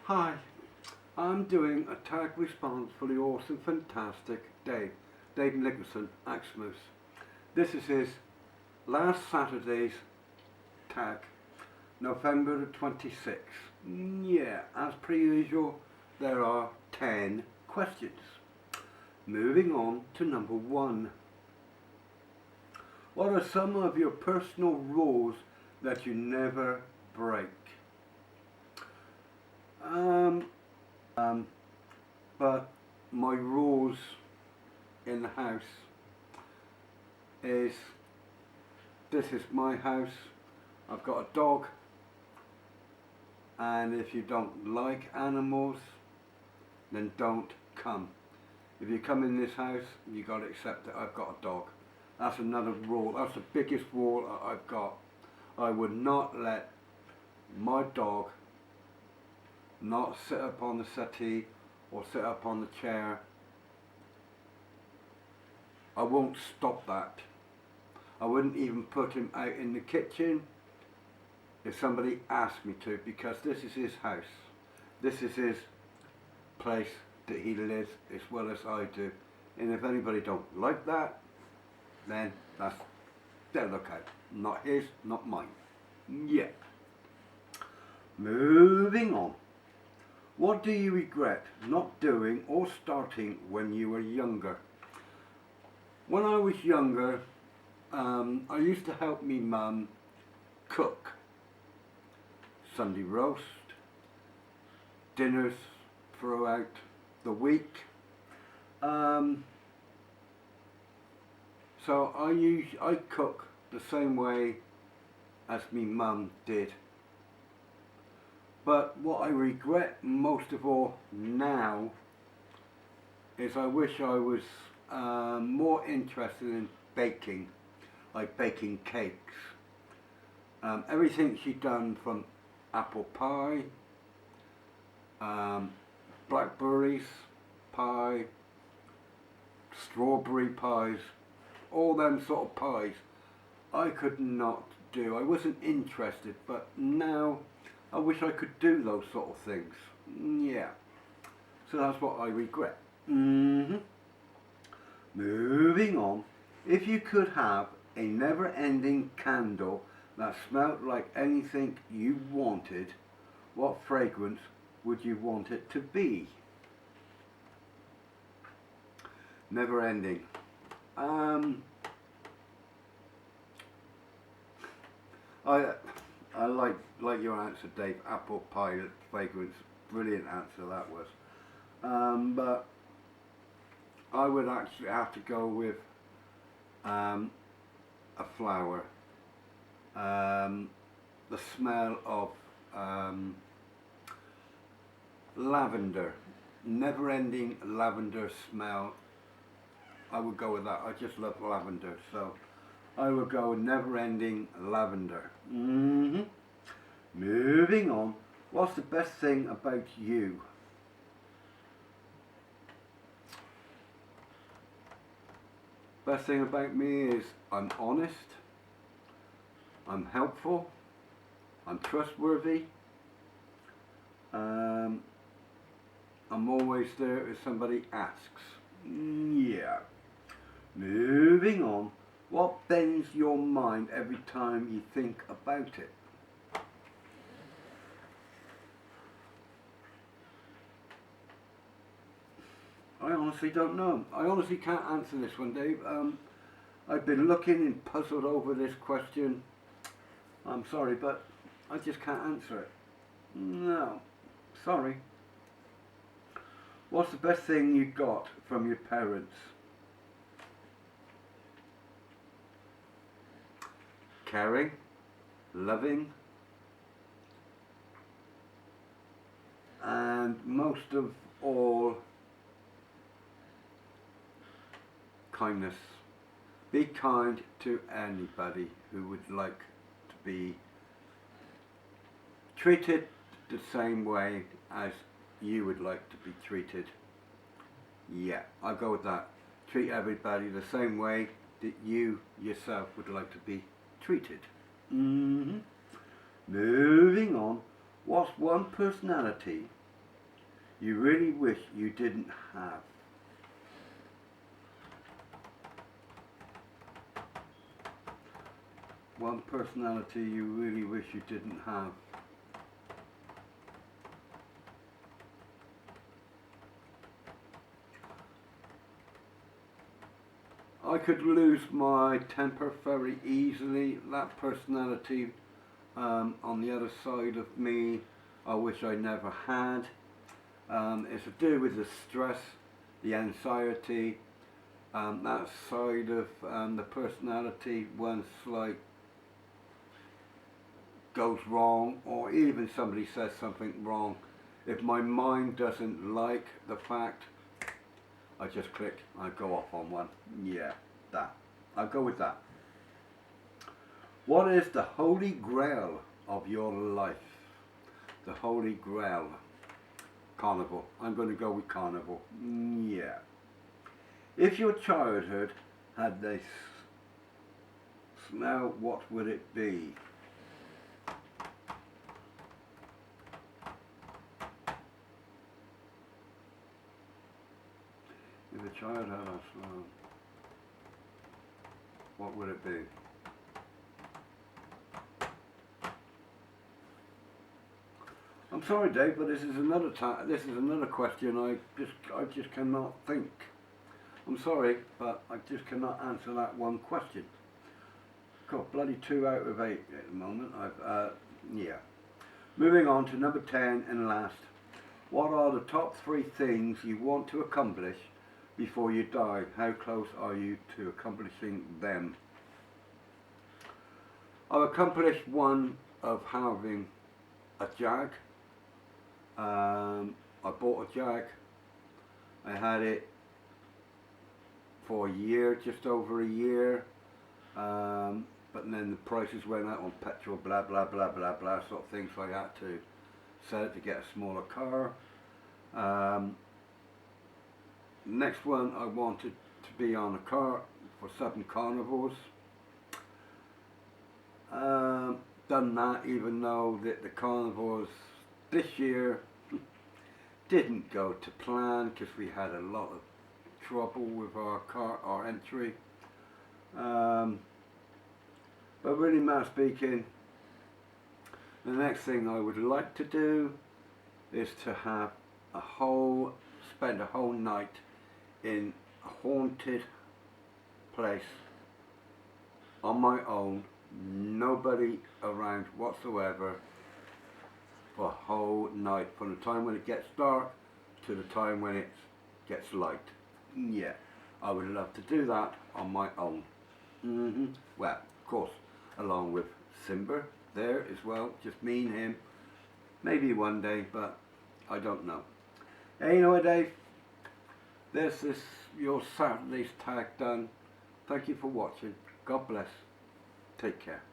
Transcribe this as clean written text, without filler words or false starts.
Hi, I'm doing a tag response for the awesome, fantastic Dave Nicholson, Axmus. This is his last Saturday's tag, November the 26th. Yeah, as per usual, there are 10 questions. Moving on to number 1. What are some of your personal rules that you never break? But my rules in the house is, this is my house, I've got a dog, and if you don't like animals, then don't come. If you come in this house, you got to accept that I've got a dog. That's another rule, that's the biggest rule I've got. I would not let my dog not sit up on the settee or sit up on the chair. I won't stop that. I wouldn't even put him out in the kitchen if somebody asked me to, because this is his house. This is his place that he lives as well as I do. And if anybody don't like that, then that's their lookout. Not his, not mine. Yeah. Moving on. What do you regret not doing or starting when you were younger? When I was younger, I used to help me mum cook. Sunday roast, dinners throughout the week. So I cook the same way as me mum did. But what I regret most of all now is I wish I was more interested in baking, like baking cakes. Everything she done, from apple pie, blackberries pie, strawberry pies, all them sort of pies, I could not do. I wasn't interested, but now I wish I could do those sort of things. Yeah. So that's what I regret. Moving on. If you could have a never-ending candle that smelled like anything you wanted, what fragrance would you want it to be? Never-ending. I like your answer, Dave. Apple pie fragrance, brilliant answer that was. But I would actually have to go with a flower. The smell of lavender, never-ending lavender smell. I would go with that. I just love lavender, so I would go with never-ending lavender. Moving on. What's the best thing about you? Best thing about me is I'm honest, I'm helpful, I'm trustworthy, I'm always there if somebody asks. Yeah. Moving on. What bends your mind every time you think about it? I honestly don't know. I honestly can't answer this one, Dave. I've been looking and puzzled over this question. I'm sorry, but I just can't answer it. No. Sorry. What's the best thing you got from your parents? Caring, loving, and most of all, kindness. Be kind to anybody who would like to be treated the same way as you would like to be treated. Yeah, I'll go with that. Treat everybody the same way that you yourself would like to be treated. Moving on. What's one personality you really wish you didn't have. One personality you really wish you didn't have. I could lose my temper very easily. That personality on the other side of me, I wish I never had. It's to do with the stress, the anxiety, that side of the personality once like goes wrong, or even somebody says something wrong. If my mind doesn't like the fact, I just click, I go off on one. Yeah, that. I'll go with that. What is the holy grail of your life? The holy grail. Carnival. I'm going to go with carnival. Yeah. If your childhood had this smell, what would it be? If a child had a smell, what would it be? I'm sorry, Dave, but this is another question I just cannot think. I'm sorry, but I just cannot answer that one question. Got bloody 2 out of 8 at the moment. Yeah. Moving on to number 10 and last. What are the top 3 things you want to accomplish before you die? How close are you to accomplishing them? I've accomplished one of having a Jag. I bought a Jag. I had it for a year, just over a year, but then the prices went up on petrol, blah blah blah blah blah, sort of things, so I had to sell it to get a smaller car. Next one, I wanted to be on a car for Southern Carnivals. Done that, even though that the carnivals this year didn't go to plan because we had a lot of trouble with our entry. But really, matter speaking, the next thing I would like to do is to have spend a whole night in a haunted place on my own, nobody around whatsoever, for a whole night, from the time when it gets dark to the time when it gets light. Yeah, I would love to do that on my own. Well, of course, along with Simba there as well, just me and him. Maybe one day, but I don't know. Hey, you know what, Dave? This is your Saturday's tag done. Thank you for watching. God bless. Take care.